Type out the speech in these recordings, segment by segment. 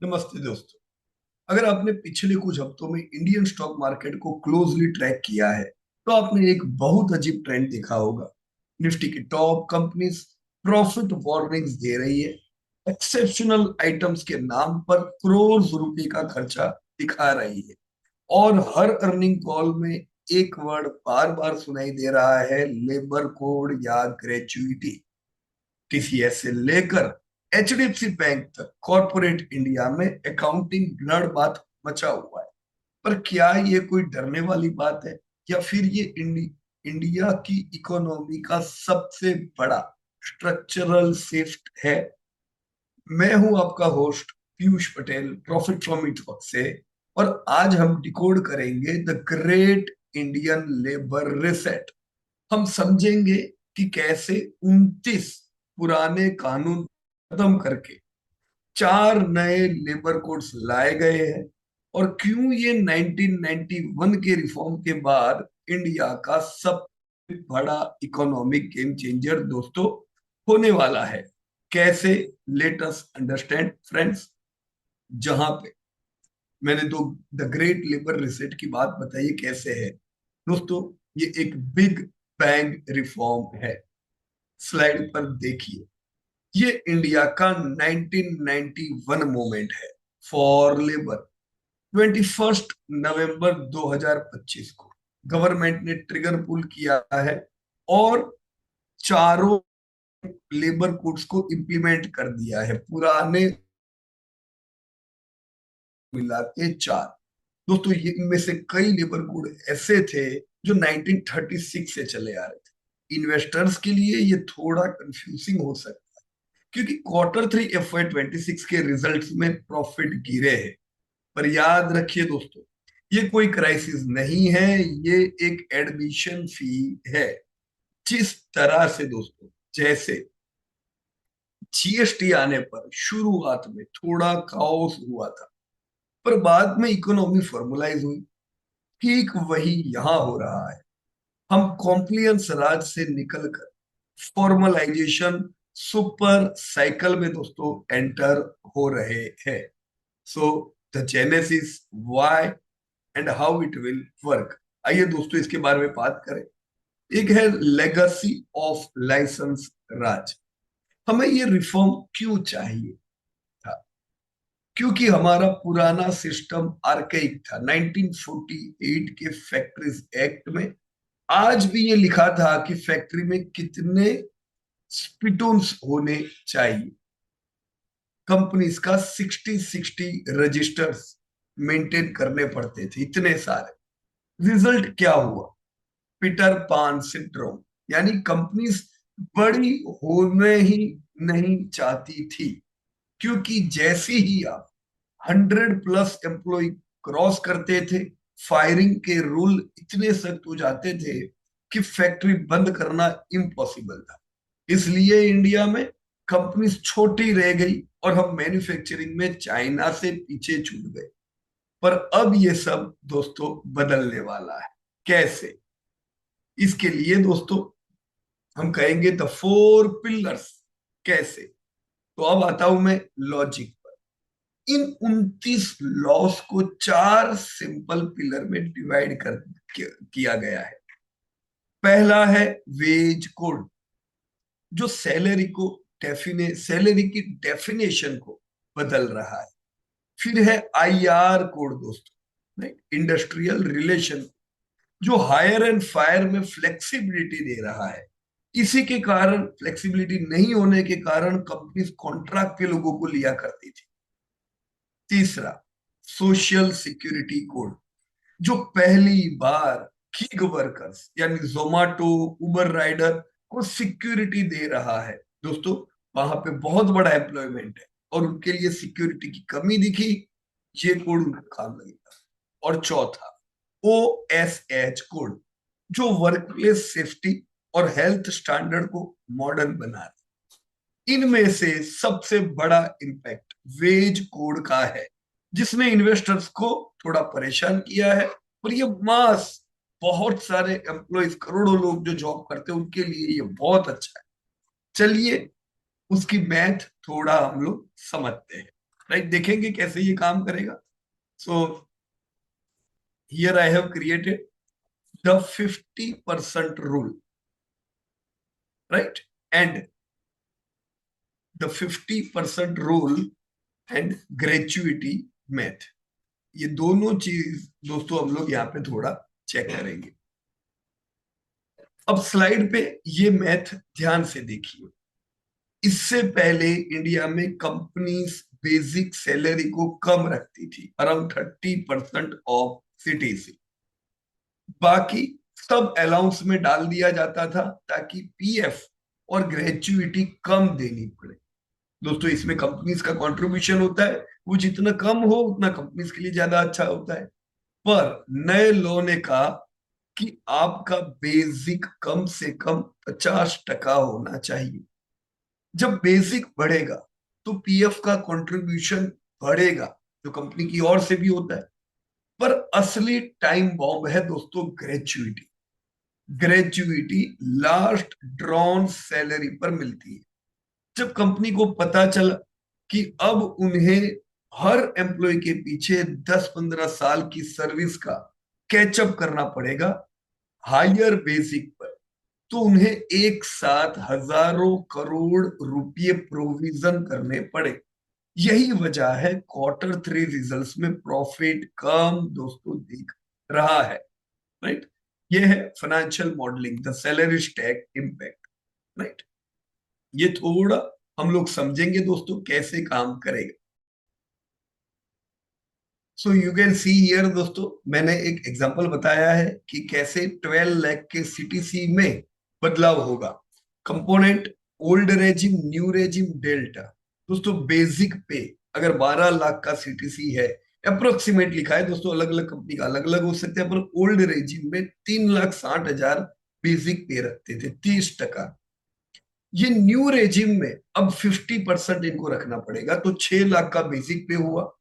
नमस्ते दोस्तों। अगर आपने पिछले कुछ हफ्तों में इंडियन स्टॉक मार्केट को क्लोजली ट्रैक किया है तो आपने एक बहुत अजीब ट्रेंड देखा होगा। निफ्टी की टॉप कंपनीज प्रॉफिट वार्निंग्स दे रही है, एक्सेप्शनल आइटम्स के नाम पर करोड़ रुपए का खर्चा दिखा रही है, और हर अर्निंग कॉल में एक वर्ड बार बार सुनाई दे रहा है, लेबर कोड या ग्रेचुइटी। टीसीएस से लेकर एचडीएफसी बैंक तक कॉरपोरेट इंडिया में अकाउंटिंग ब्लडबाथ मचा हुआ है। पर क्या ये कोई डरने वाली बात है, या फिर ये इंडिया की इकोनॉमी का सबसे बड़ा स्ट्रक्चरल शिफ्ट है? मैं हूं आपका host Piyush Patel, profit from it से। और आज हम डिकोड करेंगे the great Indian labour reset. हम समझेंगे कि कैसे 29 पुराने कानून खत्म करके चार नए लेबर कोड्स लाए गए हैं, और क्यों ये 1991 के रिफॉर्म के बाद इंडिया का सबसे बड़ा इकोनॉमिक गेम चेंजर दोस्तों होने वाला है। कैसे? Let us understand friends. जहां पे मैंने तो द ग्रेट लेबर रिसेट की बात बताई, कैसे है दोस्तों? ये एक बिग बैंग रिफॉर्म है। स्लाइड पर देखिए, ये इंडिया का 1991 मूवमेंट है फॉर लेबर। 21 नवंबर 2025 को गवर्नमेंट ने ट्रिगर पुल किया है, और चारों लेबर कोड्स को इंप्लीमेंट कर दिया है, पुराने मिला के चार। दोस्तों, ये इनमें से कई लेबर कोड ऐसे थे जो 1936 से चले आ रहे थे। इन्वेस्टर्स के लिए ये थोड़ा कंफ्यूजिंग हो सकता है, क्योंकि क्वार्टर 3 FY26 के रिजल्ट्स में प्रॉफिट गिरे हैं। पर याद रखिए दोस्तों, ये कोई क्राइसिस नहीं है, ये एक एडमिशन फी है। जिस तरह से दोस्तों, जैसे जीएसटी आने पर शुरुआत में थोड़ा काओस हुआ था, पर बाद में इकोनॉमी फॉर्मुलाइज हुई, ठीक वही यहां हो रहा है। हम कॉम्प्लियंस राज से निकलकर फॉर्मलाइजेशन सुपर साइकिल में दोस्तों एंटर हो रहे हैं। So the genesis, why and how it will work. आइए दोस्तों, इसके बारे में बात करें। एक है लेगेसी ऑफ लाइसेंस राज। हमें ये रिफॉर्म क्यों चाहिए था? क्योंकि हमारा पुराना सिस्टम आर्केइक था। 1948 के फैक्ट्रीज एक्ट में आज भी ये लिखा था कि फैक्ट्री में कितने स्पिटून्स होने चाहिए। कंपनीज का 60 रजिस्टर्स मेंटेन करने पड़ते थे, इतने सारे। रिजल्ट क्या हुआ? पीटर पान सिंड्रोम। यानी कंपनीज बड़ी होने ही नहीं चाहती थी, क्योंकि जैसे ही आप 100+ एम्प्लॉय क्रॉस करते थे, फायरिंग के रूल इतने सख्त हो जाते थे कि फैक्ट्री बंद करना इम्पॉसिबल था। इसलिए इंडिया में कंपनीज छोटी रह गई, और हम मैन्युफैक्चरिंग में चाइना से पीछे छूट गए। पर अब ये सब दोस्तों बदलने वाला है। कैसे? इसके लिए दोस्तों हम कहेंगे द 4 पिलर्स। कैसे? तो अब आता हूं मैं लॉजिक पर। इन 29 लॉस को 4 सिंपल पिलर में डिवाइड कर किया गया है। पहला है वेज कोड, जो सैलरी की डेफिनेशन को बदल रहा है। फिर है आईआर कोड दोस्तों, इंडस्ट्रियल रिलेशन, जो हायर एंड फायर में फ्लेक्सिबिलिटी दे रहा है। इसी के कारण, फ्लेक्सिबिलिटी नहीं होने के कारण, कंपनीज कॉन्ट्रैक्ट के लोगों को लिया करती थी। तीसरा, सोशल सिक्योरिटी कोड, जो पहली बार गिग वर्कर्स यानी जोमेटो, उबर राइडर को सिक्योरिटी दे रहा है। दोस्तों, वहां पे बहुत बड़ा एम्प्लॉयमेंट है, और उनके लिए सिक्योरिटी की कमी दिखी, ये कोड उनका काम लगेगा। और चौथा, OSH कोड, जो वर्कप्लेस सेफ्टी और हेल्थ स्टैंडर्ड को मॉडर्न बना रहा है। इनमें से सबसे बड़ा इंपैक्ट वेज कोड का है, जिसने इन्वेस्टर्स को थोड़ा परेशान किया है। और ये मास, बहुत सारे एम्प्लॉयज, करोड़ों लोग जो जॉब करते हैं, उनके लिए ये बहुत अच्छा है। चलिए उसकी मैथ थोड़ा हम लोग समझते हैं। राइट, देखेंगे कैसे ये काम करेगा. So here I have created the 50% rule, right, and the 50% rule and gratuity math. ये दोनों चीज दोस्तों हम लोग यहाँ पे थोड़ा चेक करेंगे. अब स्लाइड पे ये मैथ ध्यान से देखिए. इससे पहले इंडिया में कंपनीज बेसिक सैलरी को कम रखती थी, अराउंड 30% ऑफ सीटीसी. बाकी सब अलाउंस में डाल दिया जाता था ताकि पीएफ और ग्रेचुइटी कम देनी पड़े. दोस्तों इसमें कंपनीज का कंट्रीब्यूशन होता है, वो जितना कम हो उतना कंपनीज के लिए ज्यादा अच्छा होता है. पर नए लॉ ने कहा कि आपका बेसिक कम से कम 50% होना चाहिए. जब बेसिक बढ़ेगा तो पीएफ का कंट्रीब्यूशन बढ़ेगा, जो कंपनी की ओर से भी होता है. पर असली टाइम बॉम्ब है दोस्तों gratuity. Gratuity last drawn salary पर मिलती है. जब कंपनी को पता चला कि अब उन्हें हर एम्प्लॉय के पीछे 10-15 साल की सर्विस का कैचअप करना पड़ेगा हायर बेसिक पर, तो उन्हें एक साथ हजारों करोड़ रुपए प्रोविजन करने पड़े. यही वजह है Q3 रिजल्ट्स में प्रॉफिट कम दोस्तों दिख रहा है. राइट, ये है financial modelling, the salary stack impact. Right, ये थोड़ा हम लोग समझेंगे दोस्तों कैसे काम करेगा. So you can see here दोस्तों, मैंने एक एग्जांपल बताया है कि कैसे 12 लाख के सीटीसी में बदलाव होगा. Component, old regime, new regime, delta. दोस्तों बेसिक पे अगर 12 लाख का सीटीसी है, अप्रोक्सीमेट लिखा है दोस्तों, अलग अलग कंपनी का अलग अलग हो सकते हैं, पर ओल्ड रेजिम में 3,60,000 बेसिक पे रखते थे, 30%. ये न्यू रेजिम में अब 50% इनको रखना पड़ेगा, तो 6 लाख का बेसिक पे हुआ.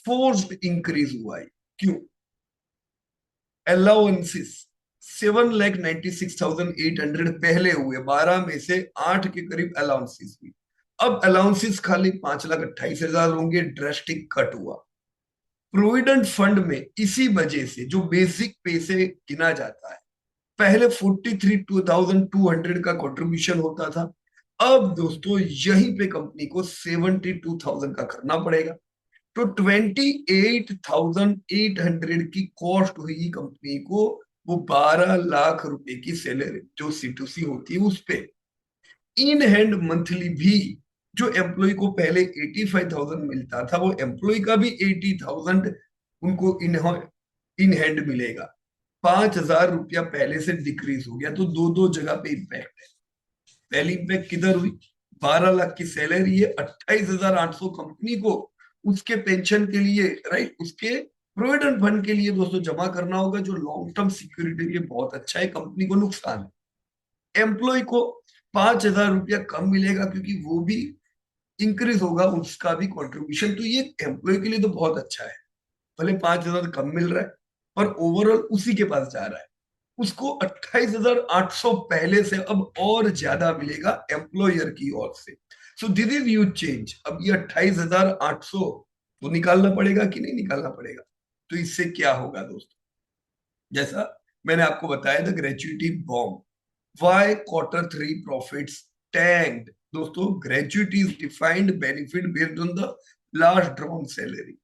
फोर्स्ड इंक्रीज हुआ है. क्यों? अलाउंसेस 7,96,800 पहले हुए, 12 में से 8 के करीब अलाउंसेस हुई. अब अलाउंसेस खाली 5,28,000 होंगे, ड्रेस्टिक कट हुआ. प्रोविडेंट फंड में इसी वजह से जो बेसिक पे से गिना जाता है, पहले 43,200 का कंट्रीब्यूशन होता था, अब दोस्तों यहीं पे कंपनी को 72,000 का करना पड़ेगा. तो 28,800 की कॉस्ट हुई कंपनी को, वो 12 लाख रुपए की सैलरी जो C2C होती है उस पे. इन हैंड मंथली भी जो एम्प्लॉय को पहले 85,000 मिलता था, वो एम्प्लॉय का भी 80,000 उनको इन हैंड मिलेगा. 5,000 रुपया पहले से डिक्रीज हो गया. तो दो दो जगह पे इम्पैक्ट है. पहली इम्पैक्ट किधर हुई? 12 लाख की सैलरी है, 28,800 कंपनी को उसके पेंशन के लिए, राइट, उसके प्रोविडेंट फंड के लिए दोस्तों जमा करना होगा, जो लॉन्ग टर्म सिक्योरिटी के लिए बहुत अच्छा है, कंपनी को नुकसान है. एम्प्लॉय को 5,000 रुपया कम मिलेगा क्योंकि वो भी इंक्रीज होगा उसका भी कंट्रीब्यूशन. तो ये एम्प्लॉय के लिए तो बहुत अच्छा है, भले 5,000 कम मिल रहा है, पर ओवरऑल उसी के पास जा रहा है. उसको 28,800 पहले से अब और ज्यादा मिलेगा एम्प्लॉयर की ओर से. So this is huge change. अब ये 28,800 तो निकालना पड़ेगा कि नहीं निकालना पड़ेगा? तो इससे क्या होगा दोस्तों? जैसा मैंने आपको बताया था, gratuity bomb. Why Q3 profits tanked? दोस्तों gratuity is defined benefit based on the last drawn salary.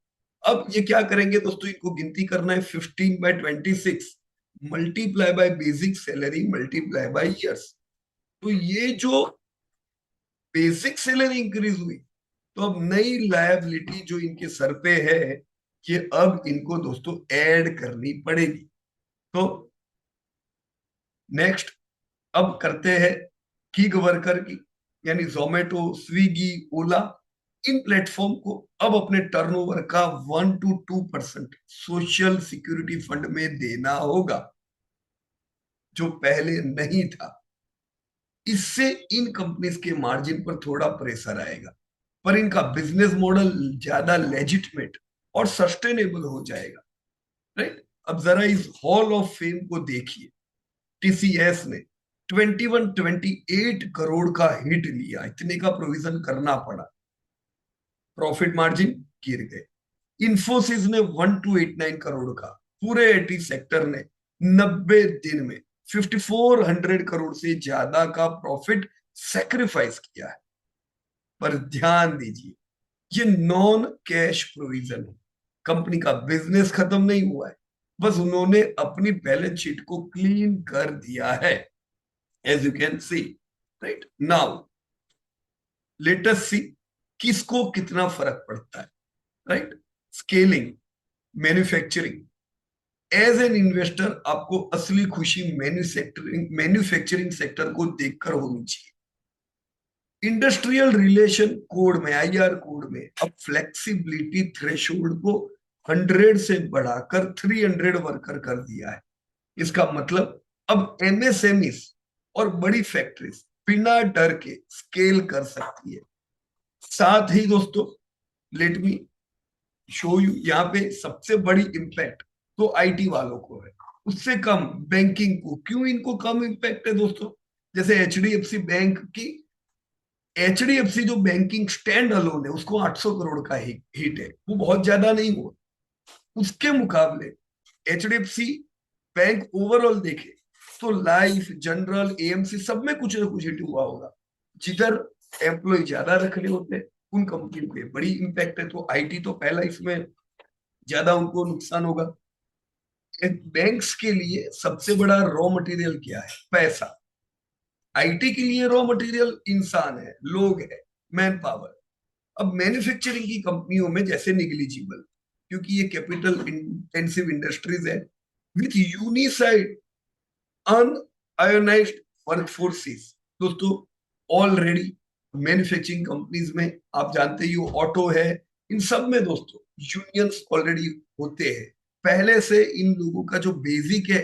अब ये क्या करेंगे दोस्तों, इनको गिनती करना है. 15/26 multiply by basic salary multiply by years. तो ये जो बेसिक सैलरी इंक्रीज हुई, तो अब नई लायबिलिटी जो इनके सर पे है, ये अब इनको दोस्तों ऐड करनी पड़ेगी. तो नेक्स्ट अब करते हैं गिग वर्कर की, यानी जोमेटो, स्विगी, ओला. इन प्लेटफॉर्म को अब अपने टर्नओवर का 1 to 2% सोशल सिक्योरिटी फंड में देना होगा, जो पहले नहीं था. इससे इन कंपनीज के मार्जिन पर थोड़ा प्रेशर आएगा, पर इनका बिजनेस मॉडल ज्यादा लेजिटमेट और सस्टेनेबल हो जाएगा. राइट, अब जरा इस हॉल ऑफ फेम को देखिए. टीसीएस ने 28 करोड़ का हिट लिया, इतने का प्रोविजन करना पड़ा. प्रॉफिट मार्जिन गिर गए। इंफोसिस ने 1289 करोड़ का, पूरे आईटी सेक्टर ने 90 दिन में 5400 करोड़ से ज्यादा का प्रॉफिट सेक्रीफाइस किया है। पर ध्यान दीजिए, ये नॉन कैश प्रोविजन है, कंपनी का बिजनेस खत्म नहीं हुआ है, बस उन्होंने अपनी बैलेंस शीट को क्लीन कर दिया है, as you can see. Right now let us see किसको कितना फर्क पड़ता है। Right, scaling, manufacturing. As an investor आपको असली खुशी मैन्युफैक्चरिंग सेक्टर को देखकर होनी चाहिए। इंडस्ट्रियल रिलेशन कोड में, आईआर कोड में अब फ्लेक्सिबिलिटी थ्रेशोल्ड को 100 से बढ़ाकर 300 वर्कर कर दिया है। इसका मतलब अब एमएसएमई और बड़ी फैक्ट्रीज बिना डर के स्केल कर सकती है। साथ ही दोस्तों, लेट मी शो यू, यहाँ पे सबसे बड़ी इंपैक्ट तो आईटी वालों को है, उससे कम बैंकिंग को। क्यों इनको कम इंपैक्ट है दोस्तों? जैसे एचडीएफसी बैंक की, एचडीएफसी जो बैंकिंग स्टैंड अलोन है उसको 800 करोड़ का हिट है, वो बहुत ज्यादा नहीं हुआ। उसके मुकाबले एचडीएफसी बैंक ओवरऑल देखे तो लाइफ, जनरल, एएमसी सब में कुछ ना कुछ हिट हुआ होगा। जिधर एम्प्लॉय ज्यादा रख रहे होते हैं उन कंपनियों को बड़ी इंपैक्ट है, तो आईटी तो पहला इसमें ज्यादा उनको नुकसान होगा। बैंक्स के लिए सबसे बड़ा रॉ मटेरियल क्या है? पैसा। आईटी के लिए रॉ मटेरियल इंसान है, लोग है, मैन पावर। अब मैन्युफैक्चरिंग की कंपनियों में जैसे निग्लिजिबल, क्योंकि ये कैपिटल इंटेंसिव इंडस्ट्रीज है विथ यूनिसाइड अनआयोनाइज्ड वर्कफोर्सेस। दोस्तों, ऑलरेडी मैन्युफैक्चरिंग कंपनीज में आप जानते ही हो, ऑटो है, इन सब में दोस्तों यूनियंस ऑलरेडी होते हैं। पहले से इन लोगों का जो बेसिक है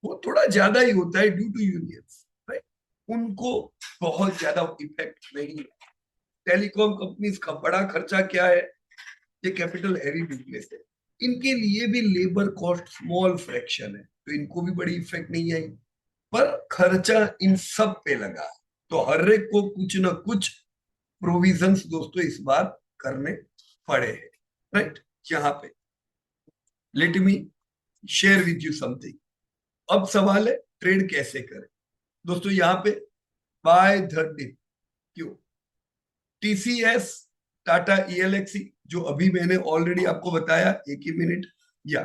वो थोड़ा ज्यादा ही होता है ड्यू टू यूनियंस। राइट, उनको बहुत ज्यादा इफेक्ट नहीं है। टेलीकॉम कंपनीज का बड़ा खर्चा क्या है? ये कैपिटल हैवी बिजनेस है, इनके लिए भी लेबर कॉस्ट स्मॉल फ्रैक्शन है, तो इनको भी बड़ी इफेक्ट नहीं आई। पर खर्चा इन सब पे लगा, तो हर एक को कुछ ना कुछ प्रोविजंस दोस्तों इस बार करने पड़े हैं। राइट, यहाँ पे let me share with you something. अब सवाल है ट्रेड कैसे करें। दोस्तों यहाँ पे बाय द डिप, क्यों? टीसीएस, टाटा ईएलएक्सी, जो अभी मैंने ऑलरेडी आपको बताया, एक ही मिनट, या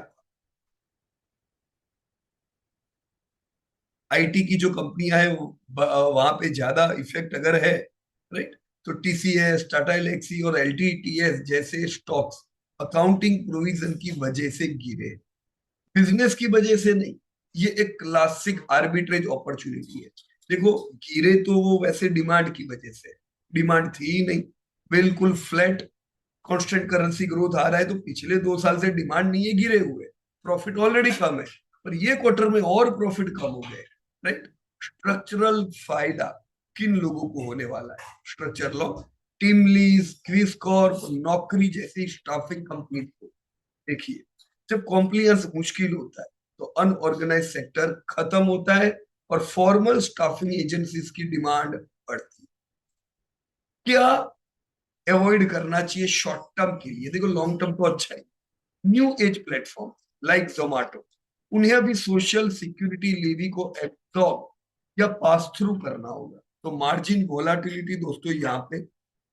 आईटी की जो कंपनियां है वहां पे ज्यादा इफेक्ट अगर है, राइट, तो टीसीएस, टाटा एलेक्सी और एलटीटीएस जैसे स्टॉक्स अकाउंटिंग प्रोविजन की वजह से गिरे, बिजनेस की वजह से नहीं। ये एक क्लासिक आर्बिट्रेज अपॉर्चुनिटी है। देखो, गिरे तो वो वैसे डिमांड की वजह से, डिमांड थी ही नहीं, बिल्कुल फ्लैट कांस्टेंट करेंसी ग्रोथ आ रहा है, तो पिछले 2 साल से डिमांड नहीं है, गिरे हुए, प्रॉफिट ऑलरेडी कम है, पर ये क्वार्टर में और प्रॉफिट कम हो गए। राइट, स्ट्रक्चरल फायदा किन लोगों को होने वाला है? स्ट्रक्चर लो, टीम लीज, क्विज कॉर्प, नौकरी जैसी स्टाफिंग कंपनी को देखिए, जब कॉम्प्लियंस मुश्किल होता है तो अनऑर्गेनाइज सेक्टर खत्म होता है और फॉर्मल स्टाफिंग एजेंसीज की डिमांड बढ़ती है। क्या अवॉइड करना चाहिए शॉर्ट टर्म के लिए? देखो, लॉन्ग टर्म तो अच्छा है। New age platform like Zomato, उन्हें अभी सोशल सिक्योरिटी लेवी को एब्सॉर्ब या पास थ्रू करना होगा, तो मार्जिन वोलाटिलिटी दोस्तों यहाँ पे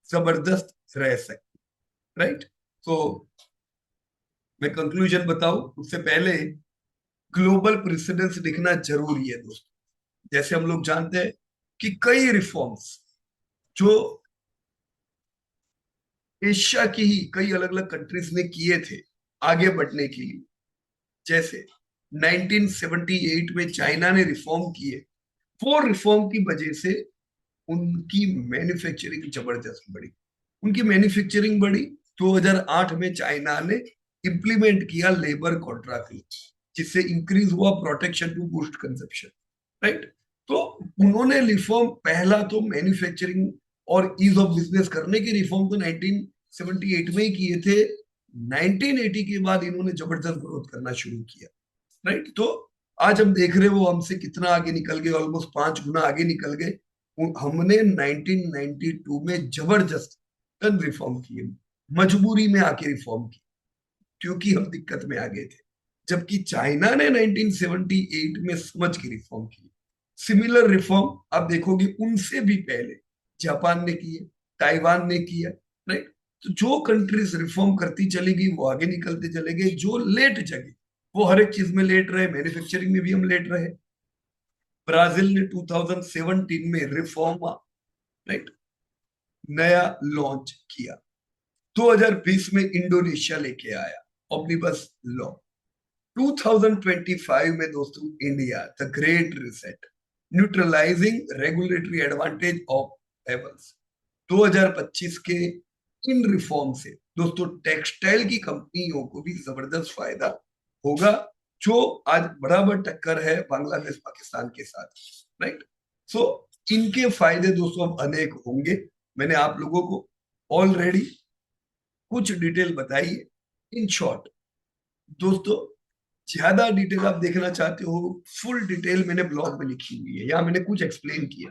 जबरदस्त रह सकती। राइट, तो मैं कंक्लूजन बताऊं उससे पहले ग्लोबल प्रेसिडेंस दिखना जरूरी है दोस्तों। जैसे हम लोग जानते हैं कि कई रिफॉर्म्स जो एशिया की ही कई अलग अलग कंट्रीज ने किए थे आगे बढ़ने के लिए, जैसे 1978 में चाइना ने रिफॉर्म किए, वो रिफॉर्म की वजह से उनकी मैन्युफैक्चरिंग जबरदस्त बढ़ी। उनकी मैन्युफैक्चरिंग बढ़ी, 2008 में चाइना ने इंप्लीमेंट किया लेबर कॉन्ट्रैक्ट, जिससे इंक्रीज हुआ protection to boost consumption. Right, तो उन्होंने रिफॉर्म पहला तो मैन्युफैक्चरिंग और ईज ऑफ बिजनेस करने की रिफॉर्म तो 1978 में ही किए थे। 1980 के बाद इन्होंने जबरदस्त ग्रोथ करना शुरू किया। राइट, तो आज हम देख रहे हैं वो हमसे कितना आगे निकल गए, ऑलमोस्ट 5 गुना आगे निकल गए। हमने 1992 में जबरदस्त रिफॉर्म किए, मजबूरी में आके रिफॉर्म की, क्योंकि हम दिक्कत में आ गए थे। जबकि चाइना ने 1978 में समझ के रिफॉर्म की। सिमिलर रिफॉर्म आप देखोगे उनसे भी पहले जापान ने की है, ताइवान ने की है, राइट। तो जो कंट्रीज रिफॉर्म करती चली गई वो आगे निकलते चले गए, जो लेट जगे वो हर एक चीज में लेट रहे, मैन्युफैक्चरिंग में भी हम लेट रहे। ब्राजील ने 2017 में रिफॉर्म, राइट, नया लॉन्च किया। 2020 में इंडोनेशिया लेके आया ऑम्निबस लॉ। 2025 में दोस्तों India the great reset, neutralising regulatory advantage of evils. 2025 के इन रिफॉर्म से दोस्तों टेक्सटाइल की कंपनियों को भी जबरदस्त फायदा होगा, जो आज बराबर टक्कर है बांग्लादेश पाकिस्तान के साथ, राइट। सो इनके फायदे दोस्तों अब अनेक होंगे। मैंने आप लोगों को ऑलरेडी कुछ डिटेल बताई है। इन शॉर्ट दोस्तों, ज्यादा डिटेल आप देखना चाहते हो, फुल डिटेल मैंने ब्लॉग में लिखी हुई है, यहाँ मैंने कुछ एक्सप्लेन किया।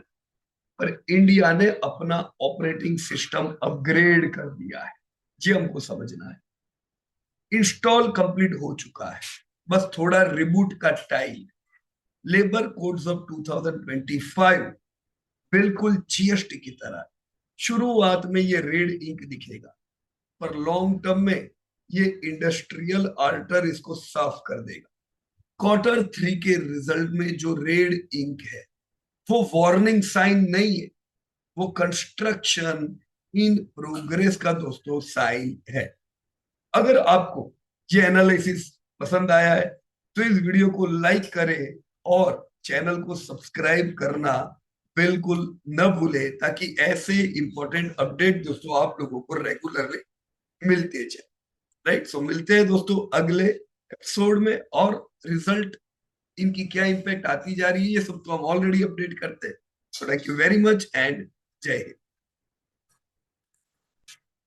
पर इंडिया ने अपना ऑपरेटिंग सिस्टम अपग्रेड कर दिया है, ये हमको समझना है। इंस्टॉल कंप्लीट हो चुका है, बस थोड़ा रिबूट का टाइम। लेबर कोड्स ऑफ 2025 बिल्कुल जीएसटी की तरह शुरुआत में ये रेड इंक दिखेगा, पर लॉन्ग टर्म में ये इंडस्ट्रियल आल्टर इसको साफ कर देगा। Q3 के रिजल्ट में जो रेड इंक है वो वार्निंग साइन नहीं है, वो कंस्ट्रक्शन इन प्रोग्रेस का दोस्तों साइन है। अगर आपको ये एनालिसिस पसंद आया है तो इस वीडियो को लाइक करें और चैनल को सब्सक्राइब करना बिल्कुल न भूले, ताकि ऐसे इंपॉर्टेंट अपडेट दोस्तों आप लोगों को रेगुलरली मिलते जाए, राइट। सो मिलते हैं दोस्तों अगले एपिसोड में, और रिजल्ट इनकी क्या इम्पैक्ट आती जा रही है ये सब तो हम ऑलरेडी अपडेट करते हैं। So thank you very much and जय हिंद।